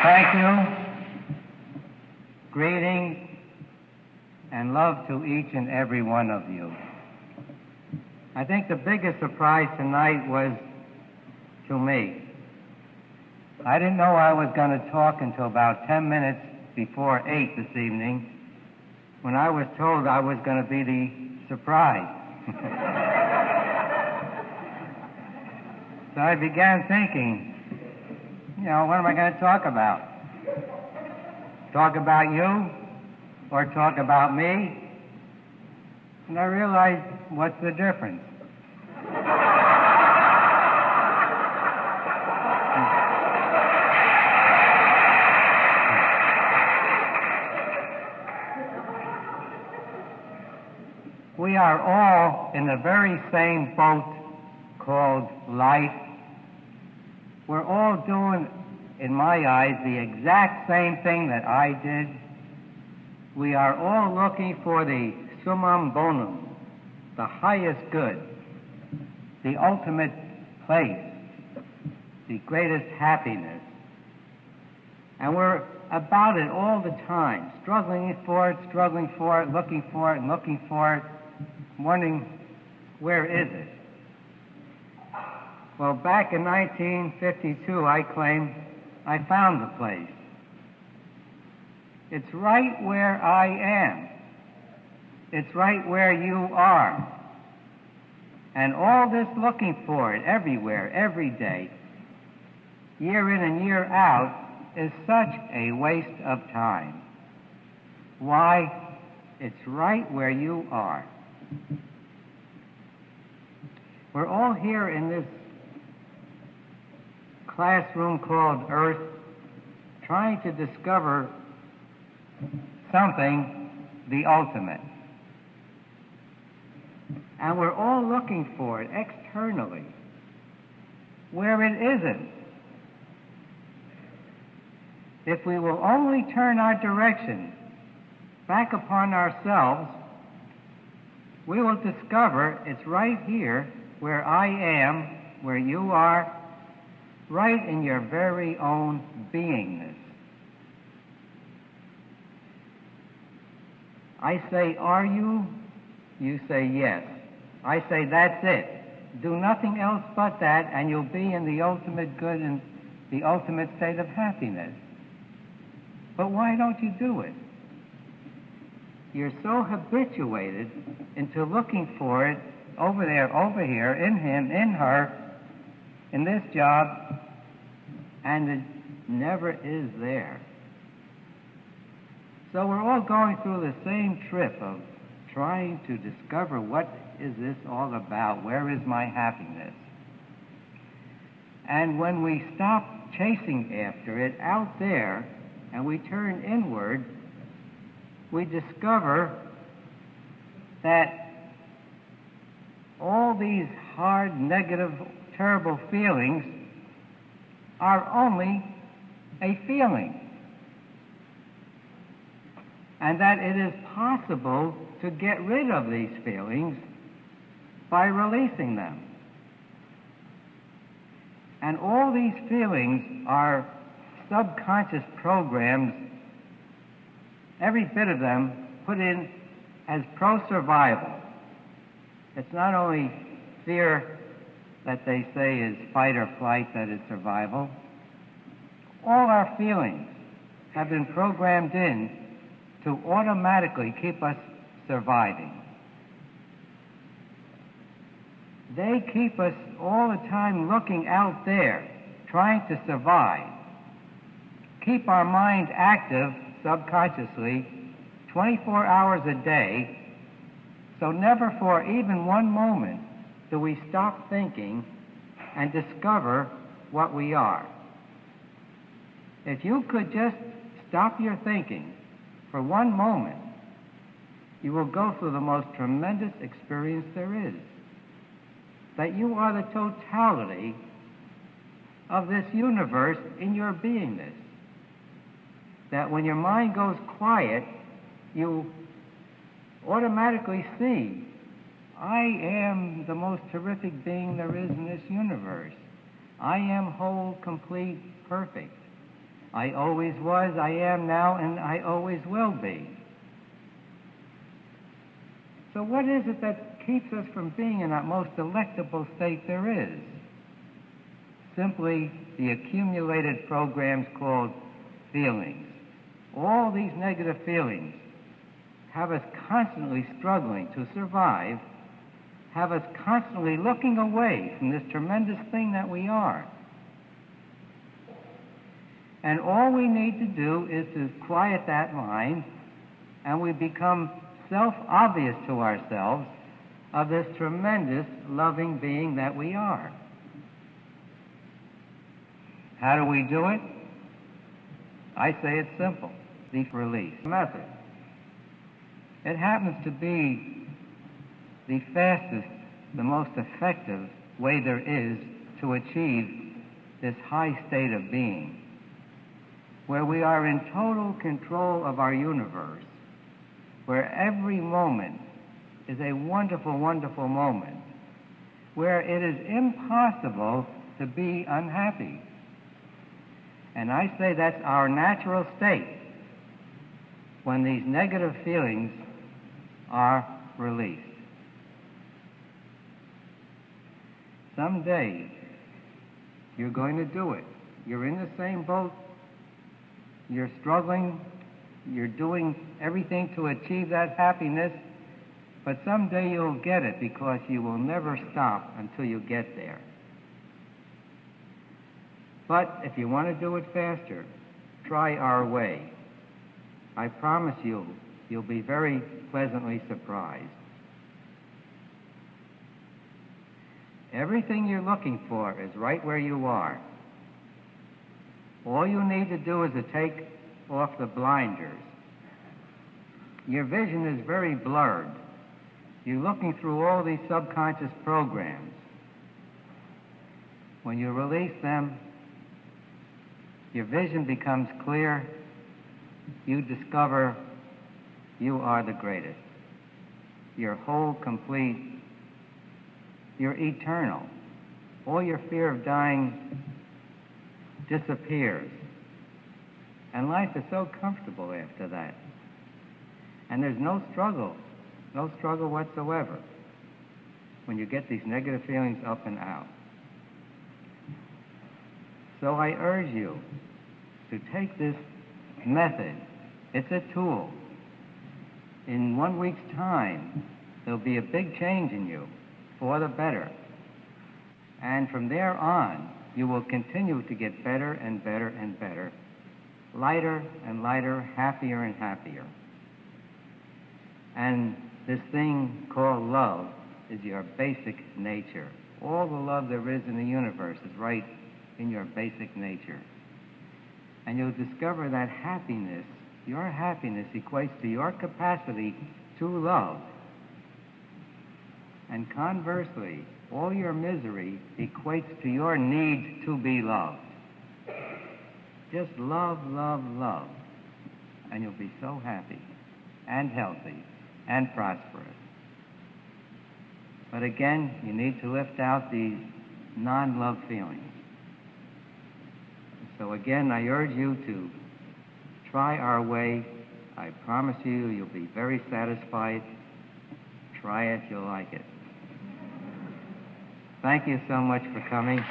Thank you. Greetings and love to each and every one of you. I think the biggest surprise tonight was to me. I didn't know I was going to talk until about 10 minutes before 8 this evening when I was told I was going to be the surprise. So I began thinking, what am I going to talk about? Talk about you or talk about me? And I realized, what's the difference? We are all in the very same boat called life. We're all doing, in my eyes, the exact same thing that I did. We are all looking for the summum bonum, the highest good, the ultimate place, the greatest happiness. And we're about it all the time, struggling for it, looking for it, wondering, where is it? Well, back in 1952, I claimed I found the place. It's right where I am. It's right where you are. And all this looking for it everywhere, every day, year in and year out, is such a waste of time. Why? It's right where you are. We're all here in this classroom called Earth, trying to discover something, the ultimate. And we're all looking for it externally, where it isn't. If we will only turn our direction back upon ourselves, we will discover it's right here where I am, where you are, right in your very own beingness. I say, are you? You say, yes. I say, that's it. Do nothing else but that, and you'll be in the ultimate good and the ultimate state of happiness. But why don't you do it? You're so habituated into looking for it over there, over here, in him, in her, in this job, and it never is there. So we're all going through the same trip of trying to discover, what is this all about? Where is my happiness? And when we stop chasing after it out there and we turn inward, we discover that all these hard, negative, terrible feelings are only a feeling, and that it is possible to get rid of these feelings by releasing them. And all these feelings are subconscious programs, every bit of them put in as pro-survival. It's not only fear that they say is fight or flight, that is survival. All our feelings have been programmed in to automatically keep us surviving. They keep us all the time looking out there, trying to survive. Keep our mind active subconsciously 24 hours a day, so never for even one moment do we stop thinking and discover what we are. If you could just stop your thinking for one moment, you will go through the most tremendous experience there is. That you are the totality of this universe in your beingness. That when your mind goes quiet, you automatically see, I am the most terrific being there is in this universe. I am whole, complete, perfect. I always was, I am now, and I always will be. So what is it that keeps us from being in that most delectable state there is? Simply the accumulated programs called feelings. All these negative feelings have us constantly struggling to survive, have us constantly looking away from this tremendous thing that we are. And all we need to do is to quiet that mind, and we become self-obvious to ourselves of this tremendous loving being that we are. How do we do it? I say it's simple. The release method. It happens to be the fastest, the most effective way there is to achieve this high state of being, where we are in total control of our universe, where every moment is a wonderful, wonderful moment, where it is impossible to be unhappy. And I say that's our natural state when these negative feelings are released. Someday, you're going to do it. You're in the same boat. You're struggling. You're doing everything to achieve that happiness. But someday you'll get it, because you will never stop until you get there. But if you want to do it faster, try our way. I promise you'll be very pleasantly surprised. Everything you're looking for is right where you are. All you need to do is to take off the blinders. Your vision is very blurred. You're looking through all these subconscious programs. When you release them, your vision becomes clear. You discover you are the greatest. You're whole, complete. You're eternal. All your fear of dying disappears. And life is so comfortable after that. And there's no struggle whatsoever when you get these negative feelings up and out. So I urge you to take this method. It's a tool. In 1 week's time, there'll be a big change in you for the better. And from there on, you will continue to get better and better and better, lighter and lighter, happier and happier. And this thing called love is your basic nature. All the love there is in the universe is right in your basic nature. And you'll discover that happiness, your happiness, equates to your capacity to love. And conversely, all your misery equates to your need to be loved. Just love, love, love, and you'll be so happy and healthy and prosperous. But again, you need to lift out these non-love feelings. So again, I urge you to try our way. I promise you'll be very satisfied. Try it, you'll like it. Thank you so much for coming.